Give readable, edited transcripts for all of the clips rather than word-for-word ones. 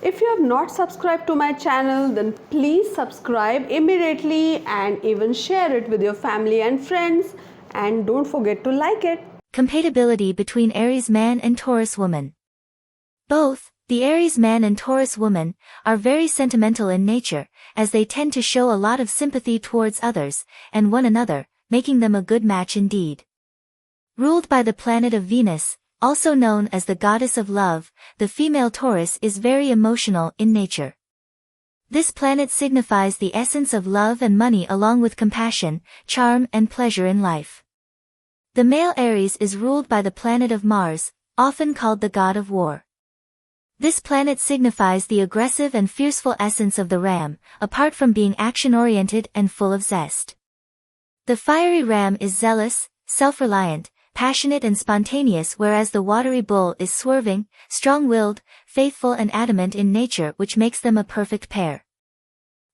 If you have not subscribed to my channel, then please subscribe immediately and even share it with your family and friends, and don't forget to like it. Compatibility between Aries man and Taurus woman. Both, the Aries man and Taurus woman, are very sentimental in nature, as they tend to show a lot of sympathy towards others, and one another, making them a good match indeed. Ruled by the planet of Venus, also known as the goddess of love, the female Taurus is very emotional in nature. This planet signifies the essence of love and money along with compassion, charm and pleasure in life. The male Aries is ruled by the planet of Mars, often called the god of war. This planet signifies the aggressive and fearful essence of the ram, apart from being action-oriented and full of zest. The fiery ram is zealous, self-reliant, passionate and spontaneous, whereas the watery bull is swerving, strong-willed, faithful and adamant in nature, which makes them a perfect pair.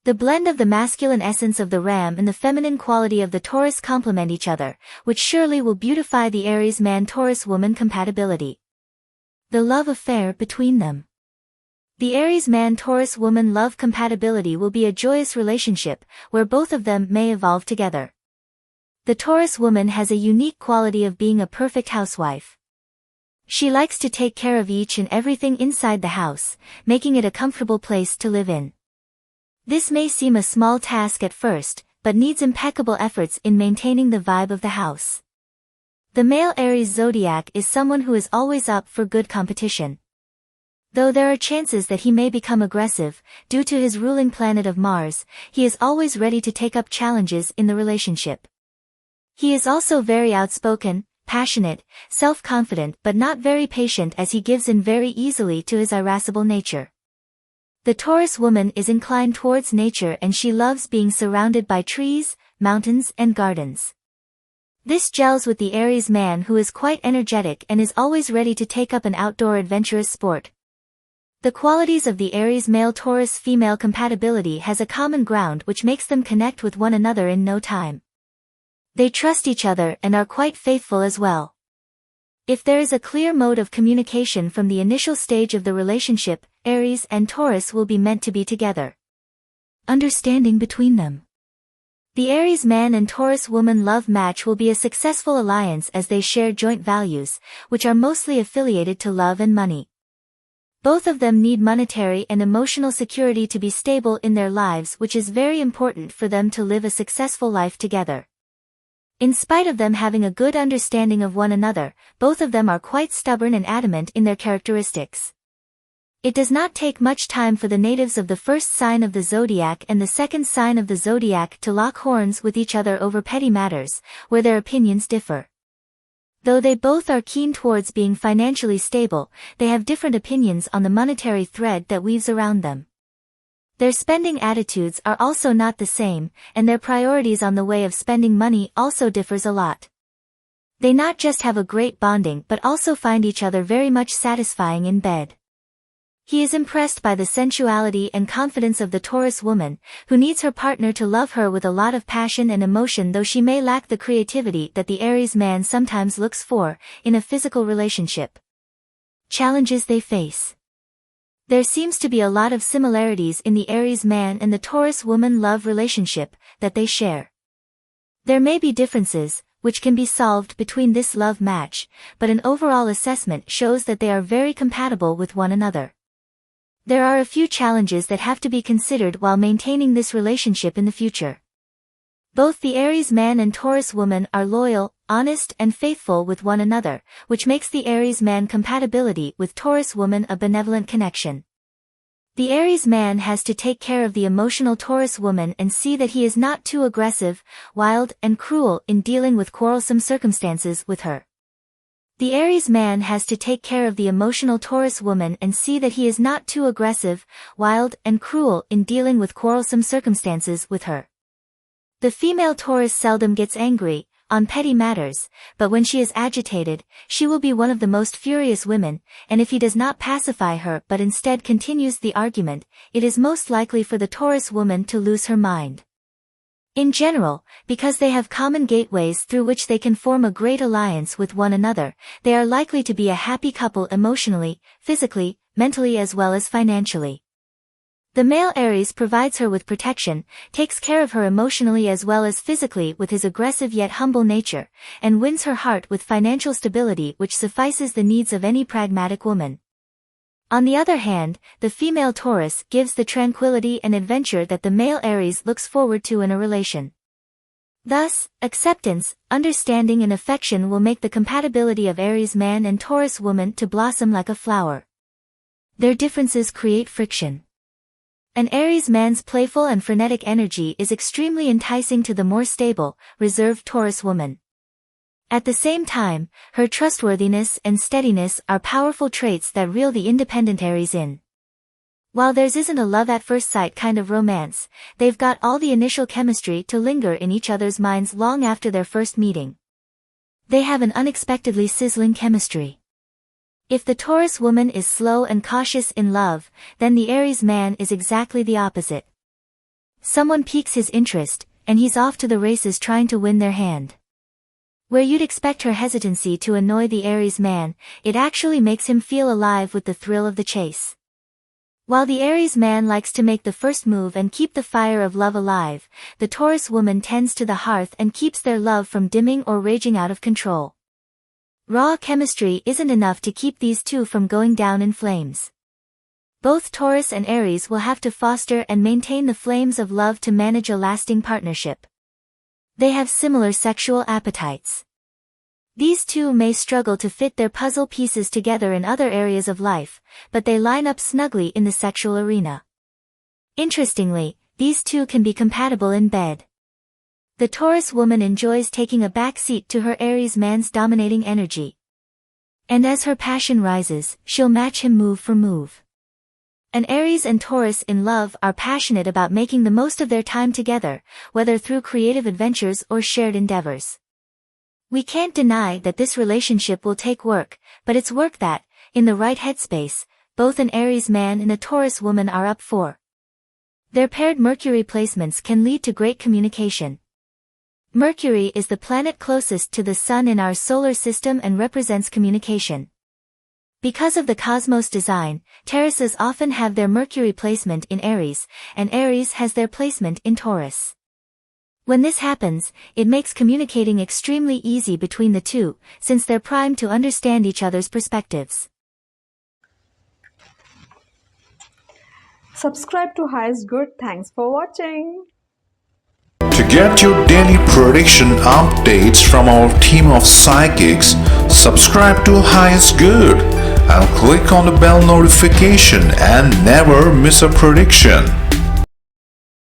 The blend of the masculine essence of the ram and the feminine quality of the Taurus complement each other, which surely will beautify the Aries man Taurus woman compatibility. The love affair between them. The Aries man Taurus woman love compatibility will be a joyous relationship, where both of them may evolve together. The Taurus woman has a unique quality of being a perfect housewife. She likes to take care of each and everything inside the house, making it a comfortable place to live in. This may seem a small task at first, but needs impeccable efforts in maintaining the vibe of the house. The male Aries zodiac is someone who is always up for good competition. Though there are chances that he may become aggressive, due to his ruling planet of Mars, he is always ready to take up challenges in the relationship. He is also very outspoken, passionate, self-confident but not very patient, as he gives in very easily to his irascible nature. The Taurus woman is inclined towards nature and she loves being surrounded by trees, mountains and gardens. This gels with the Aries man, who is quite energetic and is always ready to take up an outdoor adventurous sport. The qualities of the Aries male Taurus female compatibility has a common ground, which makes them connect with one another in no time. They trust each other and are quite faithful as well. If there is a clear mode of communication from the initial stage of the relationship, Aries and Taurus will be meant to be together. Understanding between them. The Aries man and Taurus woman love match will be a successful alliance, as they share joint values, which are mostly affiliated to love and money. Both of them need monetary and emotional security to be stable in their lives, which is very important for them to live a successful life together. In spite of them having a good understanding of one another, both of them are quite stubborn and adamant in their characteristics. It does not take much time for the natives of the first sign of the zodiac and the second sign of the zodiac to lock horns with each other over petty matters, where their opinions differ. Though they both are keen towards being financially stable, they have different opinions on the monetary thread that weaves around them. Their spending attitudes are also not the same, and their priorities on the way of spending money also differs a lot. They not just have a great bonding but also find each other very much satisfying in bed. He is impressed by the sensuality and confidence of the Taurus woman, who needs her partner to love her with a lot of passion and emotion, though she may lack the creativity that the Aries man sometimes looks for in a physical relationship. Challenges they face. There seems to be a lot of similarities in the Aries man and the Taurus woman love relationship that they share. There may be differences, which can be solved between this love match, but an overall assessment shows that they are very compatible with one another. There are a few challenges that have to be considered while maintaining this relationship in the future. Both the Aries man and Taurus woman are loyal, honest and faithful with one another, which makes the Aries man compatibility with Taurus woman a benevolent connection. The Aries man has to take care of the emotional Taurus woman and see that he is not too aggressive, wild and cruel in dealing with quarrelsome circumstances with her. The Aries man has to take care of the emotional Taurus woman and see that he is not too aggressive, wild and cruel in dealing with quarrelsome circumstances with her. The female Taurus seldom gets angry on petty matters, but when she is agitated, she will be one of the most furious women, and if he does not pacify her but instead continues the argument, it is most likely for the Taurus woman to lose her mind. In general, because they have common gateways through which they can form a great alliance with one another, they are likely to be a happy couple emotionally, physically, mentally as well as financially. The male Aries provides her with protection, takes care of her emotionally as well as physically with his aggressive yet humble nature, and wins her heart with financial stability which suffices the needs of any pragmatic woman. On the other hand, the female Taurus gives the tranquility and adventure that the male Aries looks forward to in a relation. Thus, acceptance, understanding and affection will make the compatibility of Aries man and Taurus woman to blossom like a flower. Their differences create friction. An Aries man's playful and frenetic energy is extremely enticing to the more stable, reserved Taurus woman. At the same time, her trustworthiness and steadiness are powerful traits that reel the independent Aries in. While theirs isn't a love at first sight kind of romance, they've got all the initial chemistry to linger in each other's minds long after their first meeting. They have an unexpectedly sizzling chemistry. If the Taurus woman is slow and cautious in love, then the Aries man is exactly the opposite. Someone piques his interest, and he's off to the races trying to win their hand. Where you'd expect her hesitancy to annoy the Aries man, it actually makes him feel alive with the thrill of the chase. While the Aries man likes to make the first move and keep the fire of love alive, the Taurus woman tends to the hearth and keeps their love from dimming or raging out of control. Raw chemistry isn't enough to keep these two from going down in flames. Both Taurus and Aries will have to foster and maintain the flames of love to manage a lasting partnership. They have similar sexual appetites. These two may struggle to fit their puzzle pieces together in other areas of life, but they line up snugly in the sexual arena. Interestingly, these two can be compatible in bed. The Taurus woman enjoys taking a back seat to her Aries man's dominating energy. And as her passion rises, she'll match him move for move. An Aries and Taurus in love are passionate about making the most of their time together, whether through creative adventures or shared endeavors. We can't deny that this relationship will take work, but it's work that, in the right headspace, both an Aries man and a Taurus woman are up for. Their paired Mercury placements can lead to great communication. Mercury is the planet closest to the Sun in our solar system and represents communication. Because of the cosmos design, Tauruses often have their Mercury placement in Aries, and Aries has their placement in Taurus. When this happens, it makes communicating extremely easy between the two, since they're primed to understand each other's perspectives. Subscribe to Highest Good. Thanks for watching. To get your daily prediction updates from our team of psychics, subscribe to Highest Good and click on the bell notification and never miss a prediction.